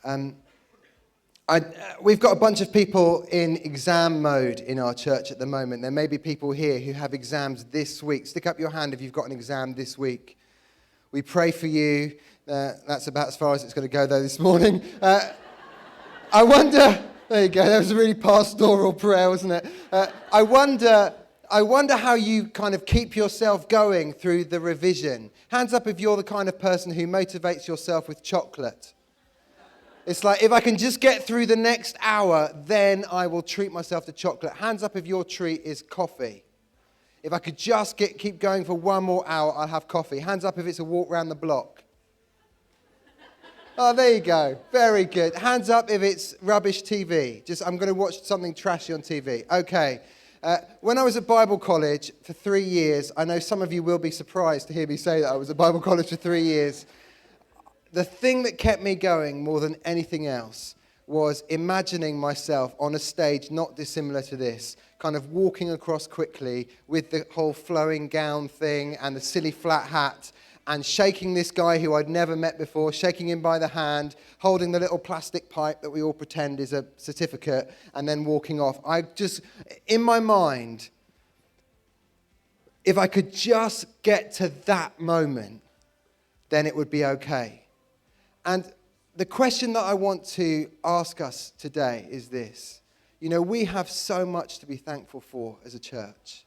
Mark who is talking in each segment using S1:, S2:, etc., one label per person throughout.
S1: Um, we've got a bunch of people in exam mode in our church at the moment. There may be people here who have exams this week. Stick up your hand if you've got an exam this week. We pray for you. That's about as far as it's going to go, though, this morning. I wonder... There you go. That was a really pastoral prayer, wasn't it? I wonder how you kind of keep yourself going through the revision. Hands up if you're the kind of person who motivates yourself with chocolate. It's like, if I can just get through the next hour, then I will treat myself to chocolate. Hands up if your treat is coffee. If I could just keep going for one more hour, I'll have coffee. Hands up if it's a walk around the block. Oh, there you go. Very good. Hands up if it's rubbish TV. I'm going to watch something trashy on TV. Okay. When I was at Bible college for 3 years, I know some of you will be surprised to hear me say that I was at Bible college for 3 years. The thing that kept me going more than anything else was imagining myself on a stage not dissimilar to this, kind of walking across quickly with the whole flowing gown thing and the silly flat hat, and shaking this guy who I'd never met before, shaking him by the hand, holding the little plastic pipe that we all pretend is a certificate, and then walking off. In my mind, if I could just get to that moment, then it would be okay. And the question that I want to ask us today is this. You know, we have so much to be thankful for as a church,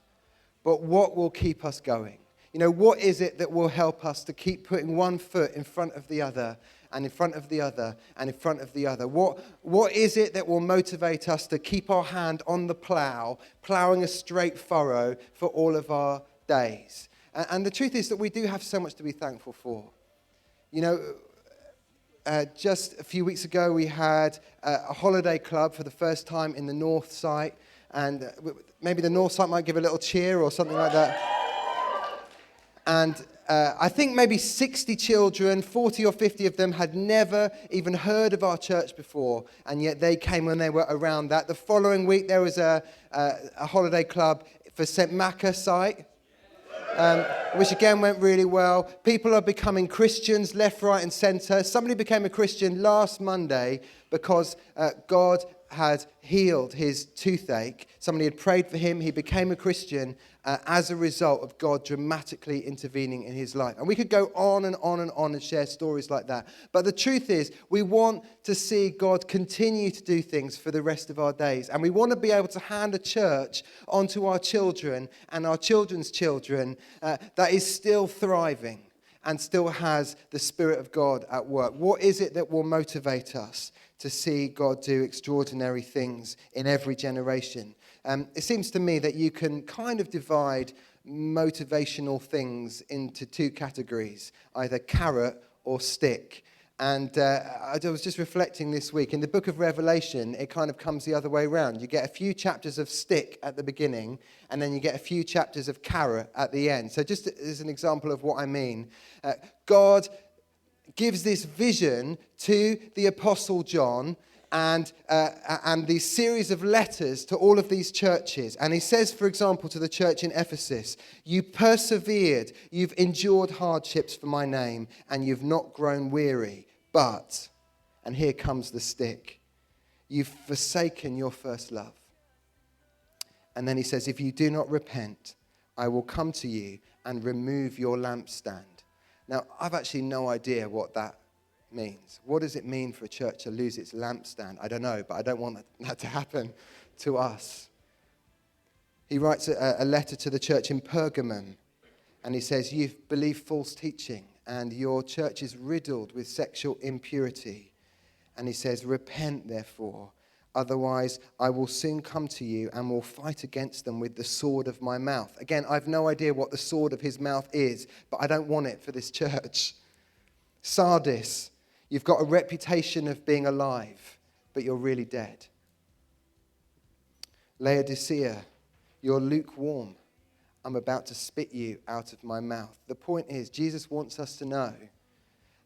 S1: but what will keep us going? You know, what is it that will help us to keep putting one foot in front of the other, and in front of the other, and in front of the other? What is it that will motivate us to keep our hand on the ploughing a straight furrow for all of our days? And the truth is that we do have so much to be thankful for. You know, just a few weeks ago, we had a holiday club for the first time in the North site, and maybe the North site might give a little cheer or something like that. And I think maybe 60 children, 40 or 50 of them had never even heard of our church before, and yet they came when they were around that. The following week, there was a holiday club for St. Macca site, which again went really well. People are becoming Christians left, right, and centre. Somebody became a Christian last Monday because God had healed his toothache. Somebody had prayed for him. He became a Christian as a result of God dramatically intervening in his life. And we could go on and on and on and share stories like that. But the truth is, we want to see God continue to do things for the rest of our days. And we want to be able to hand a church onto our children and our children's children that is still thriving and still has the Spirit of God at work. What is it that will motivate us to see God do extraordinary things in every generation? It seems to me that you can kind of divide motivational things into two categories, either carrot or stick. And I was just reflecting this week, in the book of Revelation, it kind of comes the other way around. You get a few chapters of stick at the beginning, and then you get a few chapters of carrot at the end. So just as an example of what I mean, God gives this vision to the Apostle John and these series of letters to all of these churches. And he says, for example, to the church in Ephesus, you persevered, you've endured hardships for my name, and you've not grown weary. But, and here comes the stick, you've forsaken your first love. And then he says, if you do not repent, I will come to you and remove your lampstand. Now, I've actually no idea what that means. What does it mean for a church to lose its lampstand? I don't know, but I don't want that to happen to us. He writes a letter to the church in Pergamum, and he says, you've believed false teaching, and your church is riddled with sexual impurity. And he says, repent, therefore, otherwise I will soon come to you and will fight against them with the sword of my mouth. Again, I've no idea what the sword of his mouth is, but I don't want it for this church. Sardis, you've got a reputation of being alive, but you're really dead. Laodicea, you're lukewarm. I'm about to spit you out of my mouth. The point is, Jesus wants us to know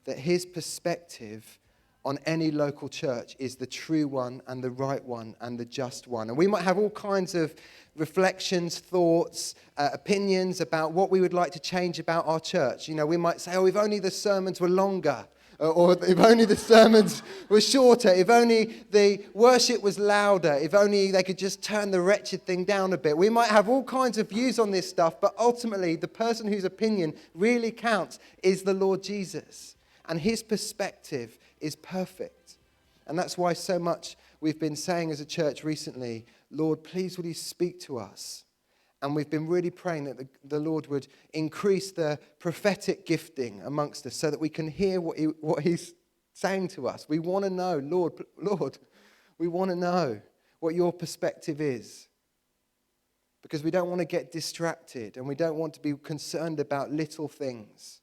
S1: that his perspective on any local church is the true one and the right one and the just one. And we might have all kinds of reflections, thoughts, opinions about what we would like to change about our church. You know, we might say, oh, if only the sermons were longer. or if only the sermons were shorter, if only the worship was louder, if only they could just turn the wretched thing down a bit. We might have all kinds of views on this stuff, but ultimately the person whose opinion really counts is the Lord Jesus. And his perspective is perfect. And that's why so much we've been saying as a church recently, Lord, please will you speak to us? And we've been really praying that the Lord would increase the prophetic gifting amongst us so that we can hear what he's saying to us. We want to know, Lord, we want to know what your perspective is. Because we don't want to get distracted and we don't want to be concerned about little things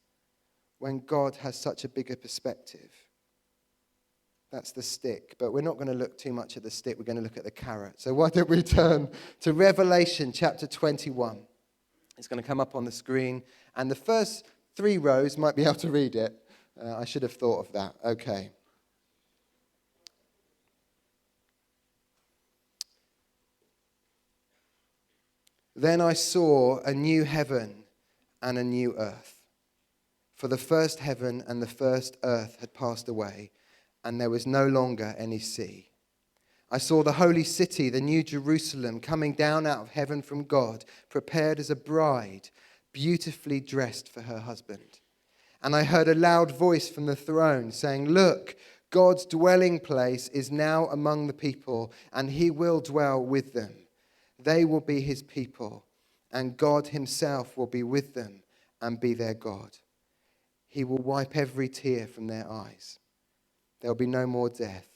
S1: when God has such a bigger perspective. That's the stick. But we're not going to look too much at the stick. We're going to look at the carrot. So why don't we turn to Revelation chapter 21. It's going to come up on the screen. And the first 3 rows might be able to read it. I should have thought of that. Okay. Then I saw a new heaven and a new earth. For the first heaven and the first earth had passed away, and there was no longer any sea. I saw the holy city, the new Jerusalem, coming down out of heaven from God, prepared as a bride, beautifully dressed for her husband. And I heard a loud voice from the throne saying, "Look, God's dwelling place is now among the people, and he will dwell with them. They will be his people, and God himself will be with them and be their God. He will wipe every tear from their eyes. There will be no more death,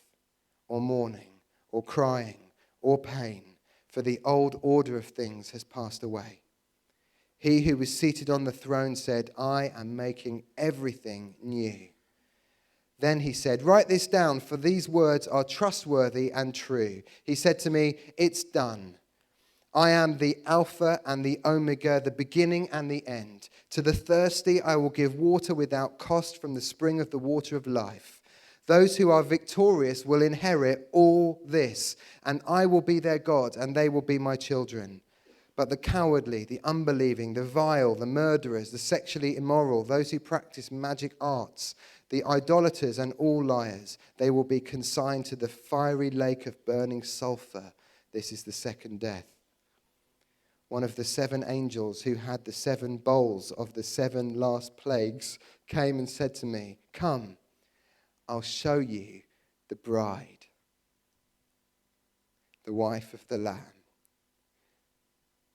S1: or mourning, or crying, or pain, for the old order of things has passed away." He who was seated on the throne said, "I am making everything new." Then he said, "Write this down, for these words are trustworthy and true." He said to me, "It's done. I am the Alpha and the Omega, the beginning and the end. To the thirsty I will give water without cost from the spring of the water of life. Those who are victorious will inherit all this, and I will be their God, and they will be my children. But the cowardly, the unbelieving, the vile, the murderers, the sexually immoral, those who practice magic arts, the idolaters and all liars, they will be consigned to the fiery lake of burning sulfur. This is the second death." One of the 7 angels who had the 7 bowls of the 7 last plagues came and said to me, "Come, I'll show you the bride, the wife of the Lamb."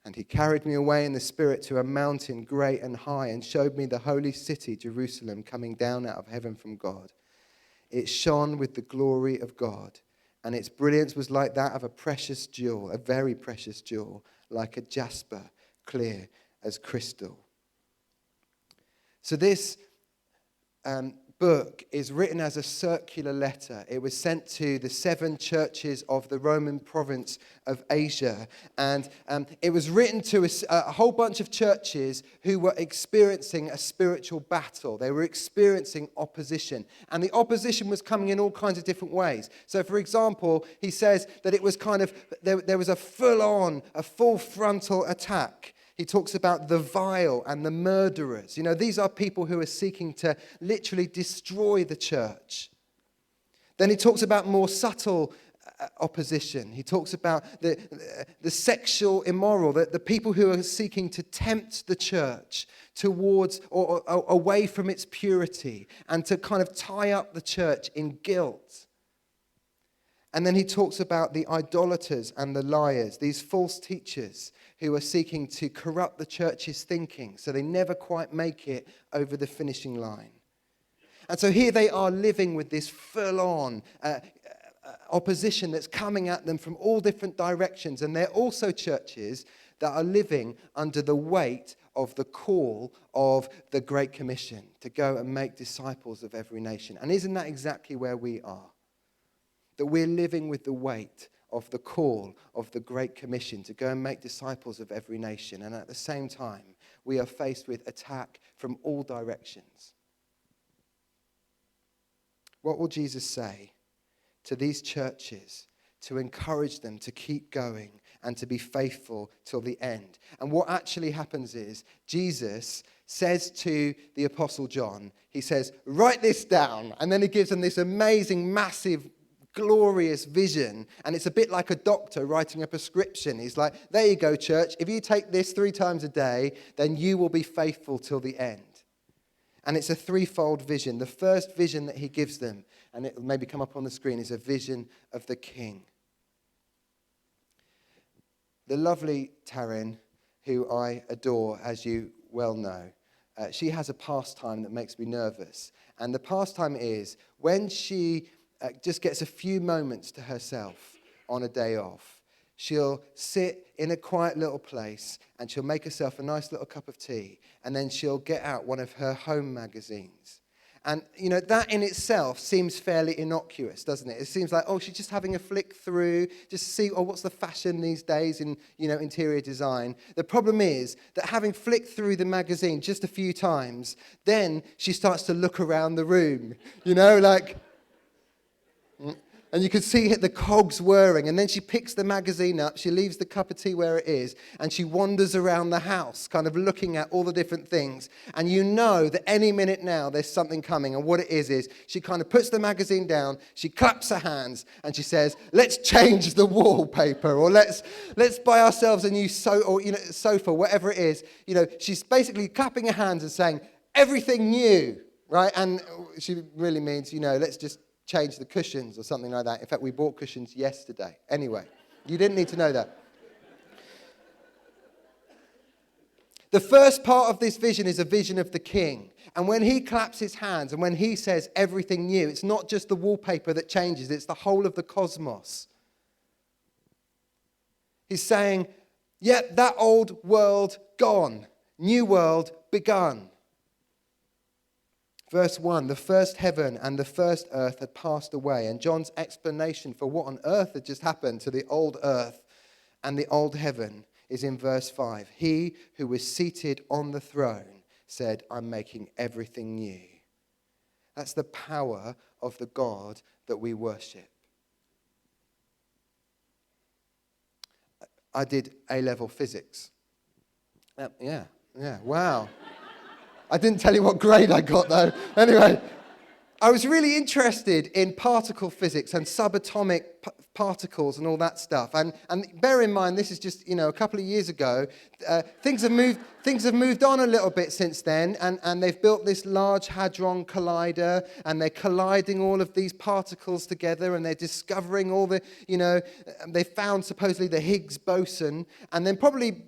S1: And he carried me away in the Spirit to a mountain great and high and showed me the holy city, Jerusalem, coming down out of heaven from God. It shone with the glory of God, and its brilliance was like that of a precious jewel, a very precious jewel, like a jasper, clear as crystal. So this book is written as a circular letter. It was sent to the 7 churches of the Roman province of Asia. And it was written to a whole bunch of churches who were experiencing a spiritual battle. They were experiencing opposition. And the opposition was coming in all kinds of different ways. So, for example, he says that it was kind of, there was a full frontal attack. He talks about the vile and the murderers. You know, these are people who are seeking to literally destroy the church. Then he talks about more subtle opposition. He talks about the sexual immoral, the people who are seeking to tempt the church towards or away from its purity and to kind of tie up the church in guilt. And then he talks about the idolaters and the liars, these false teachers who are seeking to corrupt the church's thinking so they never quite make it over the finishing line. And so here they are living with this full-on opposition that's coming at them from all different directions. And they're also churches that are living under the weight of the call of the Great Commission to go and make disciples of every nation. And isn't that exactly where we are? That we're living with the weight of the call of the Great Commission to go and make disciples of every nation. And at the same time, we are faced with attack from all directions. What will Jesus say to these churches to encourage them to keep going and to be faithful till the end. And what actually happens is Jesus says to the Apostle John, he says, write this down. And then he gives them this amazing, massive, glorious vision. And it's a bit like a doctor writing a prescription. He's like, there you go, church. If you take this 3 times a day, then you will be faithful till the end. And it's a threefold vision. The first vision that he gives them, and it will maybe come up on the screen, is a vision of the king. The lovely Taryn, who I adore, as you well know, she has a pastime that makes me nervous. And the pastime is when she just gets a few moments to herself on a day off, she'll sit in a quiet little place and she'll make herself a nice little cup of tea, and then she'll get out one of her home magazines. And, you know, that in itself seems fairly innocuous, doesn't it? It seems like, oh, she's just having a flick through, just to see, oh, what's the fashion these days in, you know, interior design. The problem is that having flicked through the magazine just a few times, then she starts to look around the room, you know, like... And you can see the cogs whirring. And then she picks the magazine up, she leaves the cup of tea where it is, and she wanders around the house, kind of looking at all the different things. And you know that any minute now there's something coming. And what it is she kind of puts the magazine down, she claps her hands, and she says, let's change the wallpaper, or let's buy ourselves a new sofa, whatever it is. You know, she's basically clapping her hands and saying, everything new, right? And she really means, you know, let's just change the cushions or something like that. In fact, we bought cushions yesterday. Anyway, you didn't need to know that. The first part of this vision is a vision of the king. And when he claps his hands and when he says everything new, it's not just the wallpaper that changes, it's the whole of the cosmos. He's saying, yep, that old world gone, new world begun. Verse 1, the first heaven and the first earth had passed away. And John's explanation for what on earth had just happened to the old earth and the old heaven is in verse 5. He who was seated on the throne said, I'm making everything new. That's the power of the God that we worship. I did A-level physics. Yeah, wow. I didn't tell you what grade I got, though. Anyway, I was really interested in particle physics and subatomic particles and all that stuff. And bear in mind, this is just, you know, a couple of years ago. Things have moved on a little bit since then, and they've built this Large Hadron Collider, and they're colliding all of these particles together, and they're discovering all the, you know, they found supposedly the Higgs boson, and then probably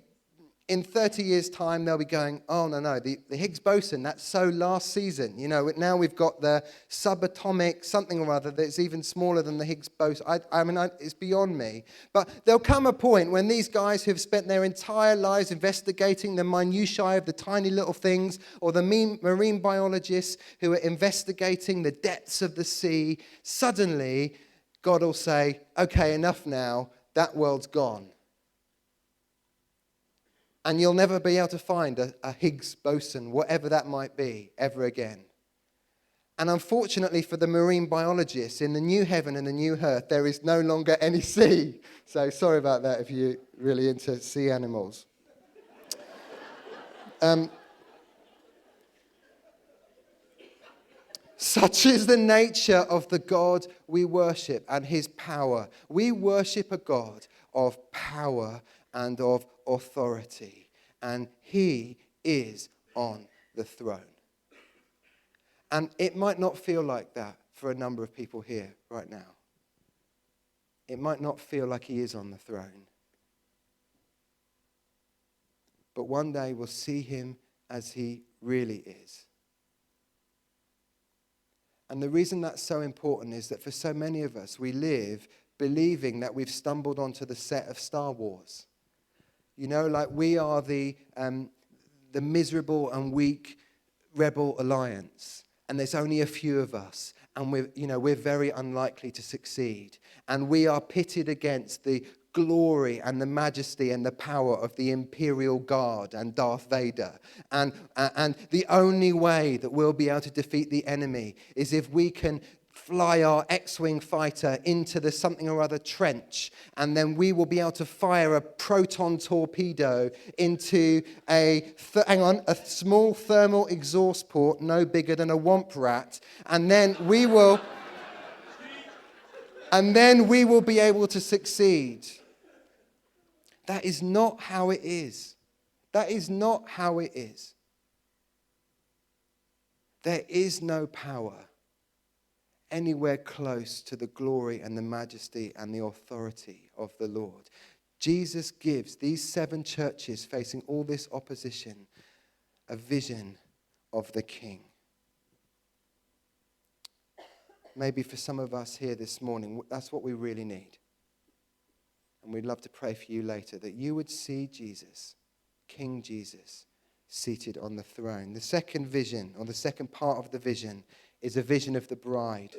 S1: in 30 years' time, they'll be going, oh, no, the Higgs boson, that's so last season. You know, now we've got the subatomic something or other that's even smaller than the Higgs boson. I mean, it's beyond me. But there'll come a point when these guys who've spent their entire lives investigating the minutiae of the tiny little things, or the marine biologists who are investigating the depths of the sea, suddenly God will say, okay, enough now, that world's gone. And you'll never be able to find a Higgs boson, whatever that might be, ever again. And unfortunately for the marine biologists, in the new heaven and the new earth, there is no longer any sea. So sorry about that if you're really into sea animals. Such is the nature of the God we worship and his power. We worship a God of power and of authority, and he is on the throne. And it might not feel like that for a number of people here right now. It might not feel like he is on the throne. But one day we'll see him as he really is. And the reason that's so important is that for so many of us, we live believing that we've stumbled onto the set of Star Wars. You know, like we are the miserable and weak rebel alliance, and there's only a few of us, and we're very unlikely to succeed, and we are pitted against the glory and the majesty and the power of the Imperial Guard and Darth Vader, and the only way that we'll be able to defeat the enemy is if we can fly our X-Wing fighter into the something or other trench, and then we will be able to fire a proton torpedo into a small thermal exhaust port no bigger than a womp rat, and then we will be able to succeed. That is not how it is. That is not how it is. There is no power anywhere close to the glory and the majesty and the authority of the Lord. Jesus gives these 7 churches facing all this opposition a vision of the King. Maybe for some of us here this morning, that's what we really need. And we'd love to pray for you later, that you would see Jesus, King Jesus, seated on the throne. The second vision, or the second part of the vision, is a vision of the bride.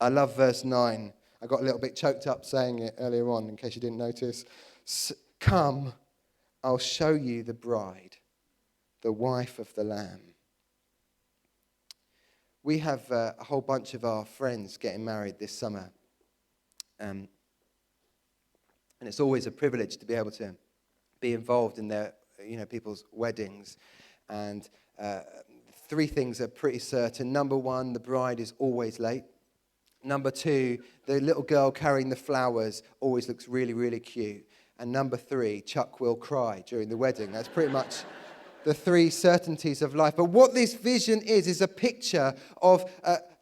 S1: I love verse 9. I got a little bit choked up saying it earlier on, in case you didn't notice. Come, I'll show you the bride, the wife of the Lamb. We have a whole bunch of our friends getting married this summer. And it's always a privilege to be able to be involved in their, people's weddings. And 3 things are pretty certain. Number 1, the bride is always late. Number 2, the little girl carrying the flowers always looks really, really cute. And number 3, Chuck will cry during the wedding. That's pretty much the 3 certainties of life. But what this vision is a picture of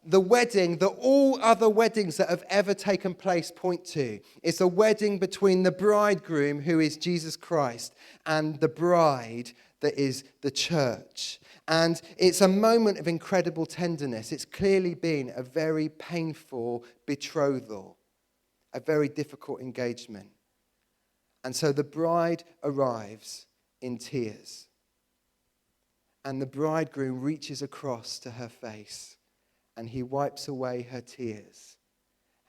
S1: the wedding that all other weddings that have ever taken place point to. It's a wedding between the bridegroom, who is Jesus Christ, and the bride, that is the church. And it's a moment of incredible tenderness. It's clearly been a very painful betrothal, a very difficult engagement. And so the bride arrives in tears. And the bridegroom reaches across to her face, and he wipes away her tears,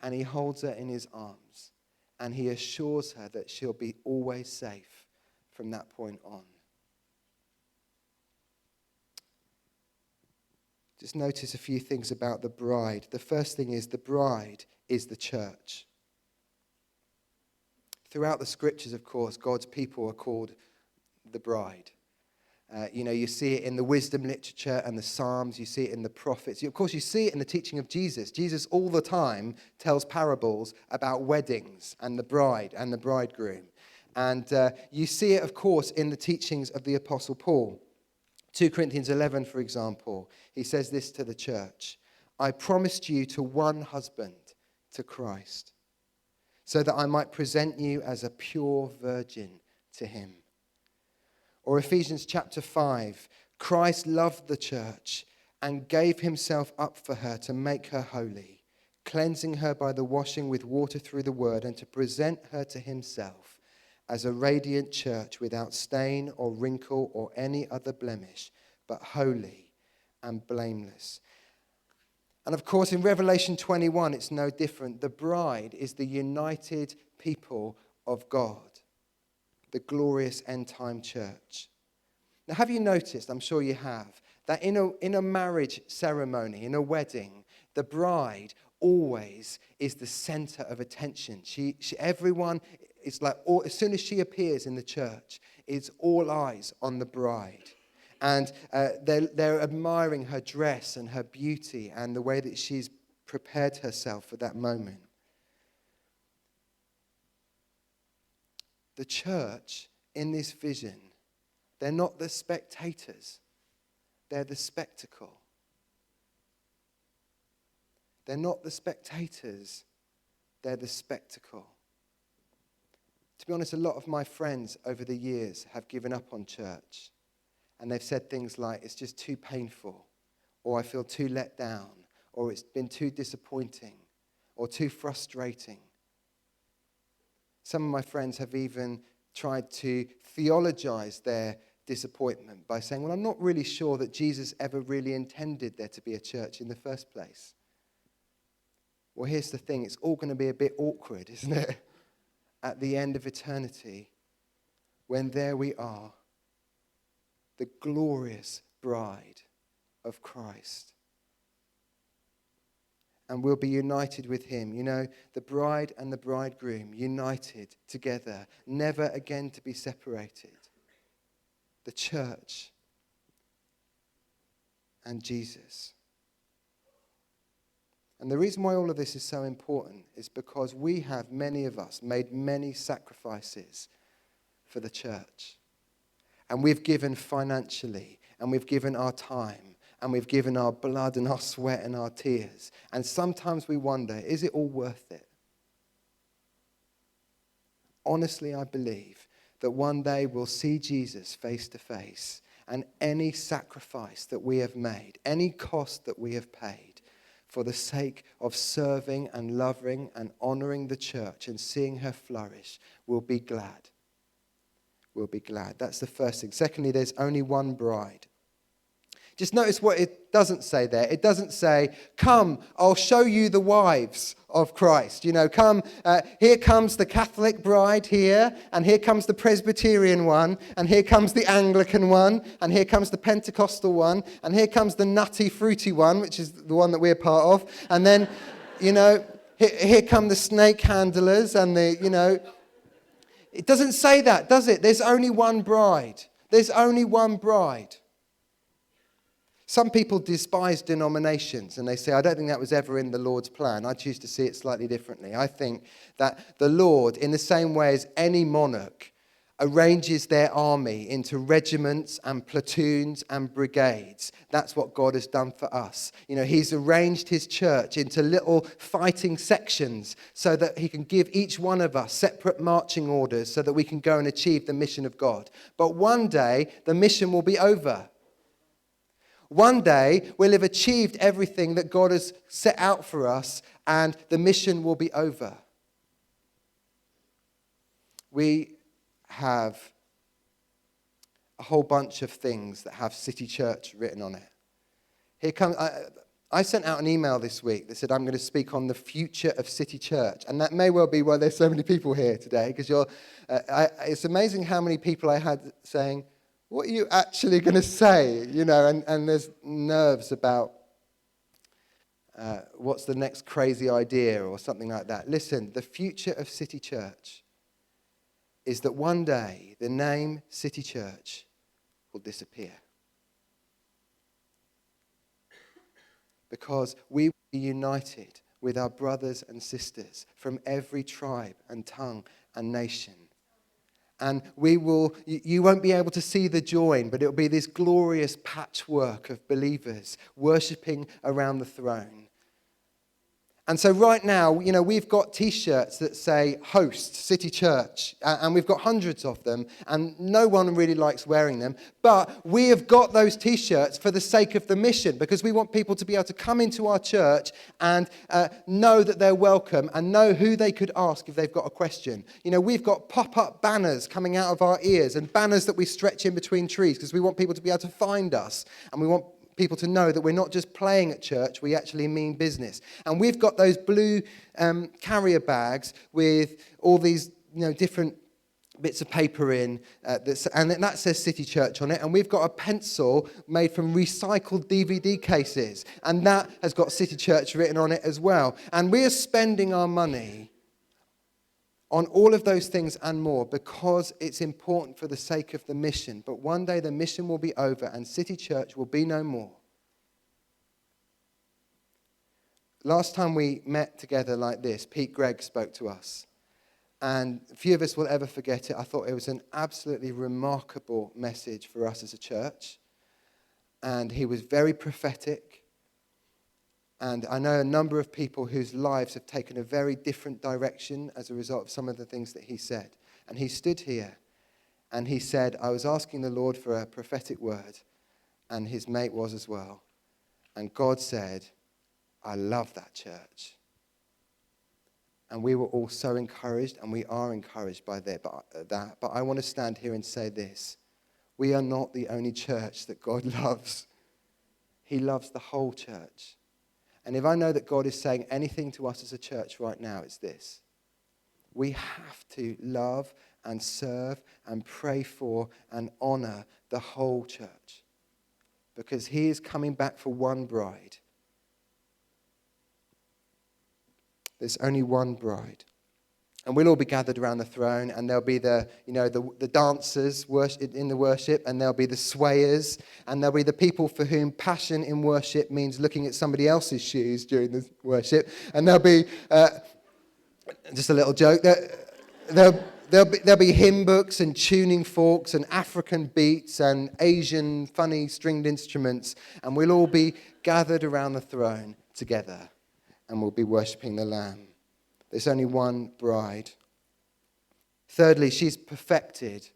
S1: and he holds her in his arms, and he assures her that she'll be always safe from that point on. Just notice a few things about the bride. The first thing is the bride is the church. Throughout the scriptures, of course, God's people are called the bride. You see it in the wisdom literature and the Psalms. You see it in the prophets. Of course, you see it in the teaching of Jesus. Jesus all the time tells parables about weddings and the bride and the bridegroom. And you see it, of course, in the teachings of the Apostle Paul. 2 Corinthians 11, for example, he says this to the church: I promised you to one husband, to Christ, so that I might present you as a pure virgin to him. Or Ephesians chapter 5, Christ loved the church and gave himself up for her to make her holy, cleansing her by the washing with water through the word, and to present her to himself as a radiant church without stain or wrinkle or any other blemish, but holy and blameless. And of course, in Revelation 21, it's no different. The bride is the united people of God, the glorious end-time church. Now, have you noticed, I'm sure you have, that in a marriage ceremony, in a wedding, the bride always is the center of attention. Everyone, it's like as soon as she appears in the church, it's all eyes on the bride. And they're admiring her dress and her beauty and the way that she's prepared herself for that moment. The church in this vision, they're not the spectators. They're the spectacle. They're not the spectators. They're the spectacle. To be honest, a lot of my friends over the years have given up on church. And they've said things like, it's just too painful, or I feel too let down, or it's been too disappointing, or too frustrating. Some of my friends have even tried to theologize their disappointment by saying, well, I'm not really sure that Jesus ever really intended there to be a church in the first place. Well, here's the thing. It's all going to be a bit awkward, isn't it? At the end of eternity, when there we are, the glorious bride of Christ. and we'll be united with him. You know, the bride and the bridegroom united together, never again to be separated. The church and Jesus. And the reason why all of this is so important is because we have, many of us, made many sacrifices for the church. And we've given financially, and we've given our time, and we've given our blood and our sweat and our tears. And sometimes we wonder, is it all worth it? Honestly, I believe that one day we'll see Jesus face to face, and any sacrifice that we have made, any cost that we have paid for the sake of serving and loving and honoring the church and seeing her flourish, we'll be glad. We'll be glad. That's the first thing. Secondly, there's only one bride. Just notice what it doesn't say there. It doesn't say, come, I'll show you the wives of Christ. You know, come, here comes the Catholic bride here, and here comes the Presbyterian one, and here comes the Anglican one, and here comes the Pentecostal one, and here comes the nutty, fruity one, which is the one that we're part of. And then, you know, here come the snake handlers and the, you know. It doesn't say that, does it? There's only one bride. There's only one bride. Some people despise denominations and they say, I don't think that was ever in the Lord's plan. I choose to see it slightly differently. I think that the Lord, in the same way as any monarch, arranges their army into regiments and platoons and brigades. That's what God has done for us. You know, he's arranged his church into little fighting sections so that he can give each one of us separate marching orders so that we can go and achieve the mission of God. But one day, the mission will be over. One day, we'll have achieved everything that God has set out for us, and the mission will be over. We have a whole bunch of things that have City Church written on it. Here comes. I sent out an email this week that said I'm going to speak on the future of City Church, and that may well be why there's so many people here today. Because it's amazing how many people I had saying, what are you actually going to say? You know, and there's nerves about what's the next crazy idea or something like that. Listen, the future of City Church is that one day the name City Church will disappear. Because we will be united with our brothers and sisters from every tribe and tongue and nation. And you won't be able to see the join, but it'll be this glorious patchwork of believers worshipping around the throne. And so right now, you know, we've got T-shirts that say Host City Church, and we've got hundreds of them, and no one really likes wearing them. But we have got those T-shirts for the sake of the mission, because we want people to be able to come into our church and know that they're welcome and know who they could ask if they've got a question. You know, we've got pop-up banners coming out of our ears and banners that we stretch in between trees because we want people to be able to find us, and we want people to know that we're not just playing at church, we actually mean business. And we've got those blue carrier bags with all these, you know, different bits of paper in, and that says City Church on it. And we've got a pencil made from recycled DVD cases, and that has got City Church written on it as well. And we are spending our money on all of those things and more because it's important for the sake of the mission. But one day the mission will be over and City Church will be no more. Last time we met together like this, Pete Gregg spoke to us. And few of us will ever forget it. I thought it was an absolutely remarkable message for us as a church. And he was very prophetic. And I know a number of people whose lives have taken a very different direction as a result of some of the things that he said. And he stood here and he said, I was asking the Lord for a prophetic word, and his mate was as well. And God said, I love that church. And we were all so encouraged, and we are encouraged by that. But I want to stand here and say this. We are not the only church that God loves. He loves the whole church. And if I know that God is saying anything to us as a church right now, it's this. We have to love and serve and pray for and honor the whole church. Because he is coming back for one bride. There's only one bride. And we'll all be gathered around the throne, and there'll be the dancers in the worship, and there'll be the swayers, and there'll be the people for whom passion in worship means looking at somebody else's shoes during the worship. And there'll be, just a little joke, there'll be hymn books and tuning forks and African beats and Asian funny stringed instruments, and we'll all be gathered around the throne together, and we'll be worshipping the Lamb. There's only one bride. Thirdly, she's perfected.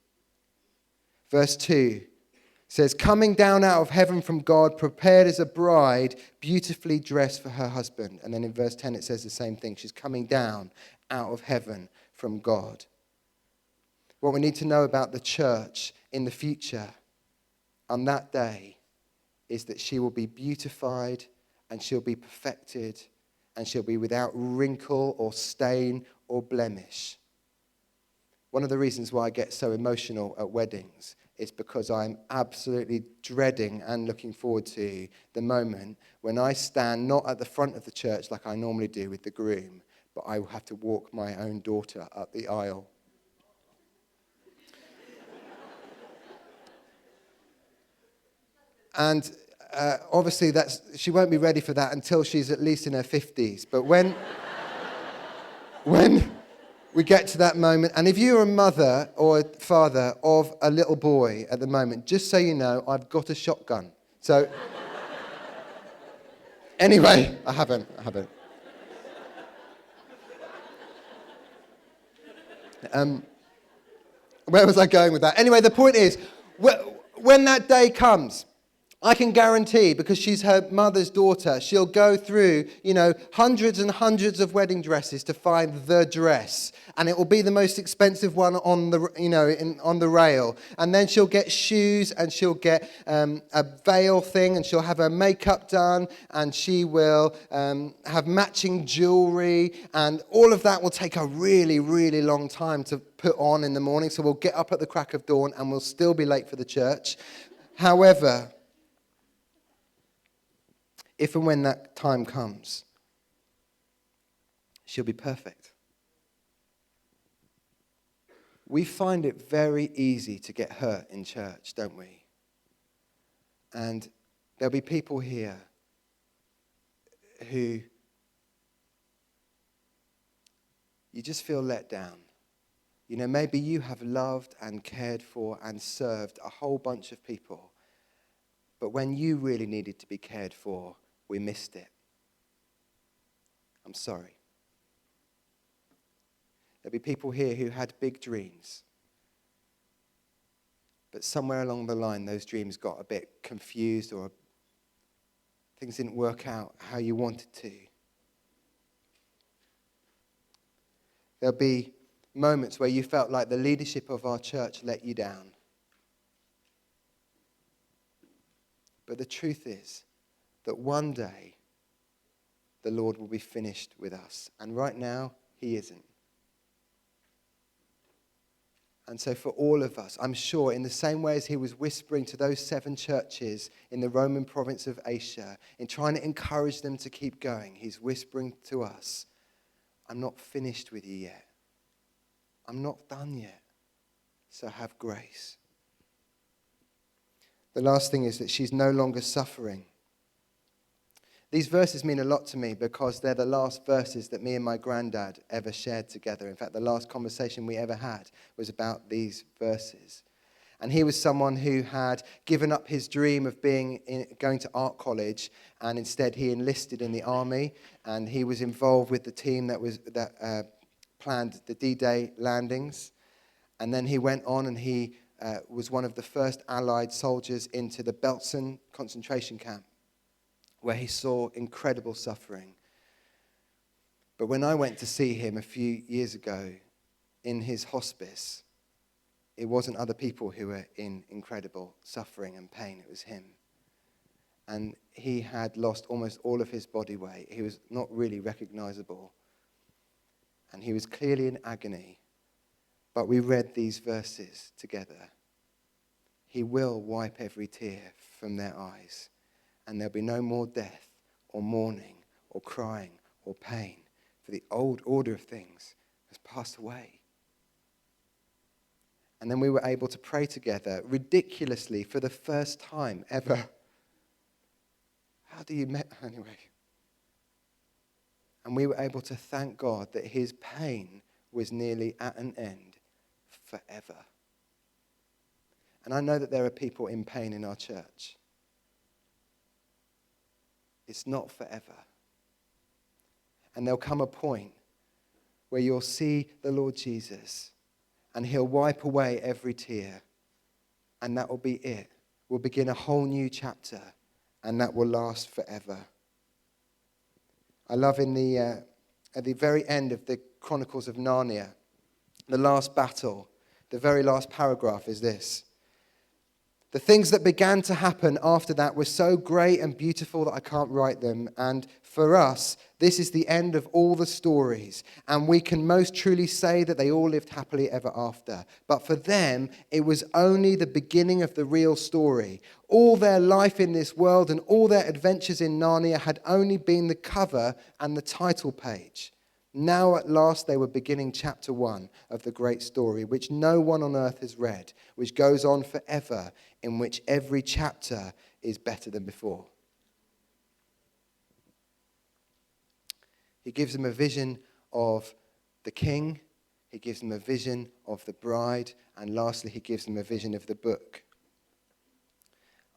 S1: Verse 2 says, coming down out of heaven from God, prepared as a bride, beautifully dressed for her husband. And then in verse 10 it says the same thing. She's coming down out of heaven from God. What we need to know about the church in the future on that day is that she will be beautified and she'll be perfected and she'll be without wrinkle or stain or blemish. One of the reasons why I get so emotional at weddings is because I'm absolutely dreading and looking forward to the moment when I stand not at the front of the church like I normally do with the groom, but I will have to walk my own daughter up the aisle. And obviously, she won't be ready for that until she's at least in her 50s. But when we get to that moment, and if you're a mother or a father of a little boy at the moment, just so you know, I've got a shotgun. So anyway, I haven't. Where was I going with that? Anyway, the point is, when that day comes, I can guarantee, because she's her mother's daughter, she'll go through, hundreds and hundreds of wedding dresses to find the dress. And it will be the most expensive one on the, on the rail. And then she'll get shoes, and she'll get a veil thing, and she'll have her makeup done, and she will have matching jewelry. And all of that will take a really, really long time to put on in the morning. So we'll get up at the crack of dawn, and we'll still be late for the church. However, if and when that time comes, she'll be perfect. We find it very easy to get hurt in church, don't we? And there'll be people here who you just feel let down. Maybe you have loved and cared for and served a whole bunch of people, but when you really needed to be cared for, we missed it. I'm sorry. There'll be people here who had big dreams, but somewhere along the line, those dreams got a bit confused, or things didn't work out how you wanted to. There'll be moments where you felt like the leadership of our church let you down. But the truth is that one day the Lord will be finished with us. And right now, he isn't. And so for all of us, I'm sure in the same way as he was whispering to those 7 churches in the Roman province of Asia, in trying to encourage them to keep going, he's whispering to us, I'm not finished with you yet. I'm not done yet. So have grace. The last thing is that she's no longer suffering. These verses mean a lot to me because they're the last verses that me and my granddad ever shared together. In fact, the last conversation we ever had was about these verses. And he was someone who had given up his dream of going to art college, and instead he enlisted in the army, and he was involved with the team that planned the D-Day landings. And then he went on and he was one of the first Allied soldiers into the Belsen concentration camp, where he saw incredible suffering. But when I went to see him a few years ago in his hospice, it wasn't other people who were in incredible suffering and pain, it was him. And he had lost almost all of his body weight. He was not really recognizable. And he was clearly in agony. But we read these verses together. He will wipe every tear from their eyes. And there'll be no more death or mourning or crying or pain, for the old order of things has passed away. And then we were able to pray together, ridiculously, for the first time ever. How do you anyway? And we were able to thank God that his pain was nearly at an end forever. And I know that there are people in pain in our church. It's not forever. And there'll come a point where you'll see the Lord Jesus and he'll wipe away every tear. And that will be it. We'll begin a whole new chapter and that will last forever. I love at the very end of the Chronicles of Narnia, the last battle, the very last paragraph is this. The things that began to happen after that were so great and beautiful that I can't write them. And for us, this is the end of all the stories. And we can most truly say that they all lived happily ever after. But for them, it was only the beginning of the real story. All their life in this world and all their adventures in Narnia had only been the cover and the title page. Now at last they were beginning chapter 1 of the great story, which no one on earth has read, which goes on forever, in which every chapter is better than before. He gives them a vision of the king, he gives them a vision of the bride, and lastly he gives them a vision of the book.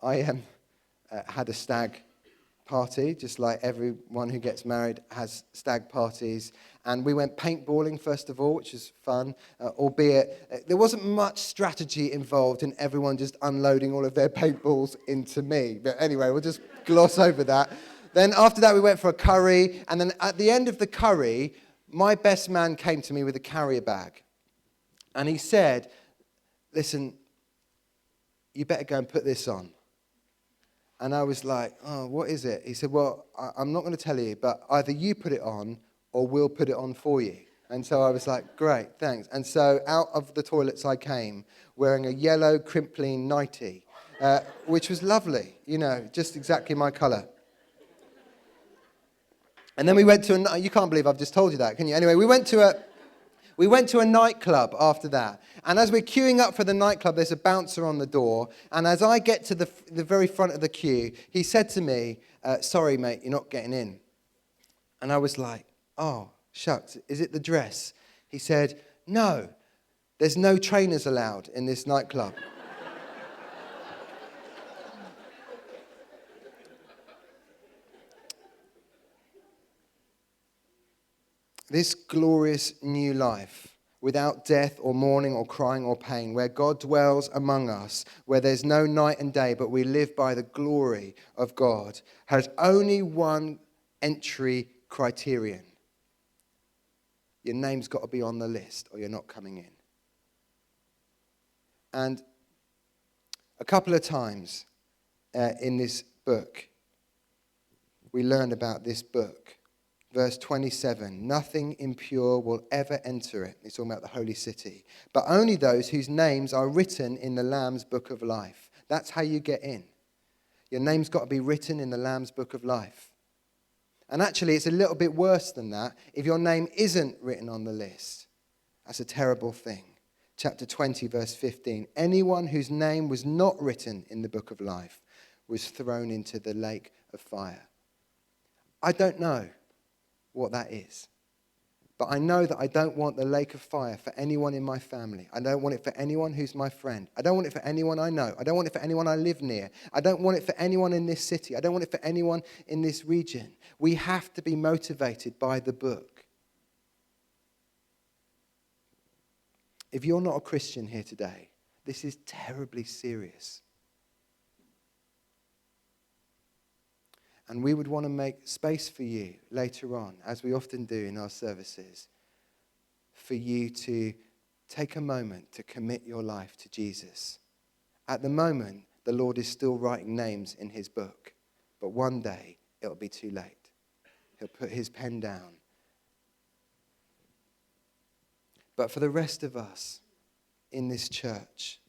S1: I had a stag party, just like everyone who gets married has stag parties. And we went paintballing first of all, which was fun, albeit there wasn't much strategy involved in everyone just unloading all of their paintballs into me. But anyway, we'll just gloss over that. Then after that, we went for a curry. And then at the end of the curry, my best man came to me with a carrier bag. And he said, listen, you better go and put this on. And I was like, oh, what is it? He said, well, I'm not going to tell you, but either you put it on or we'll put it on for you. And so I was like, great, thanks. And so out of the toilets I came wearing a yellow crimpling nightie, which was lovely, just exactly my colour. And then we went to you can't believe I've just told you that, can you? Anyway, we went to a nightclub after that. And as we're queuing up for the nightclub, there's a bouncer on the door. And as I get to the very front of the queue, he said to me, sorry, mate, you're not getting in. And I was like, oh, shucks, is it the dress? He said, no, there's no trainers allowed in this nightclub. This glorious new life, without death or mourning or crying or pain, where God dwells among us, where there's no night and day, but we live by the glory of God, has only one entry criterion. Your name's got to be on the list or you're not coming in. And a couple of times in this book, we learn about this book. Verse 27, nothing impure will ever enter it. It's talking about the holy city. But only those whose names are written in the Lamb's book of life. That's how you get in. Your name's got to be written in the Lamb's book of life. And actually, it's a little bit worse than that. If your name isn't written on the list, that's a terrible thing. Chapter 20, verse 15. Anyone whose name was not written in the book of life was thrown into the lake of fire. I don't know what that is. But I know that I don't want the lake of fire for anyone in my family. I don't want it for anyone who's my friend. I don't want it for anyone I know. I don't want it for anyone I live near. I don't want it for anyone in this city. I don't want it for anyone in this region. We have to be motivated by the book. If you're not a Christian here today, this is terribly serious. And we would want to make space for you later on, as we often do in our services, for you to take a moment to commit your life to Jesus. At the moment, the Lord is still writing names in his book, but one day it'll be too late. He'll put his pen down. But for the rest of us in this church,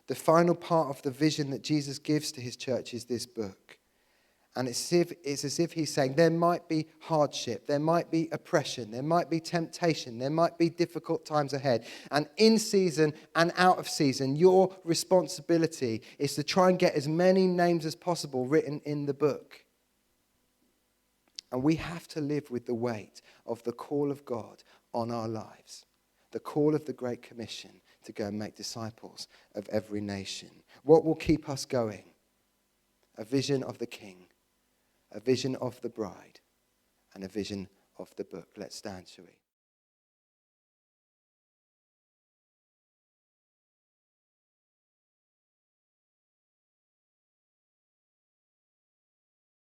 S1: the final part of the vision that Jesus gives to his church is this book. And it's as if he's saying there might be hardship, there might be oppression, there might be temptation, there might be difficult times ahead. And in season and out of season, your responsibility is to try and get as many names as possible written in the book. And we have to live with the weight of the call of God on our lives, the call of the Great Commission to go and make disciples of every nation. What will keep us going? A vision of the King, a vision of the bride, and a vision of the book. Let's stand, shall we?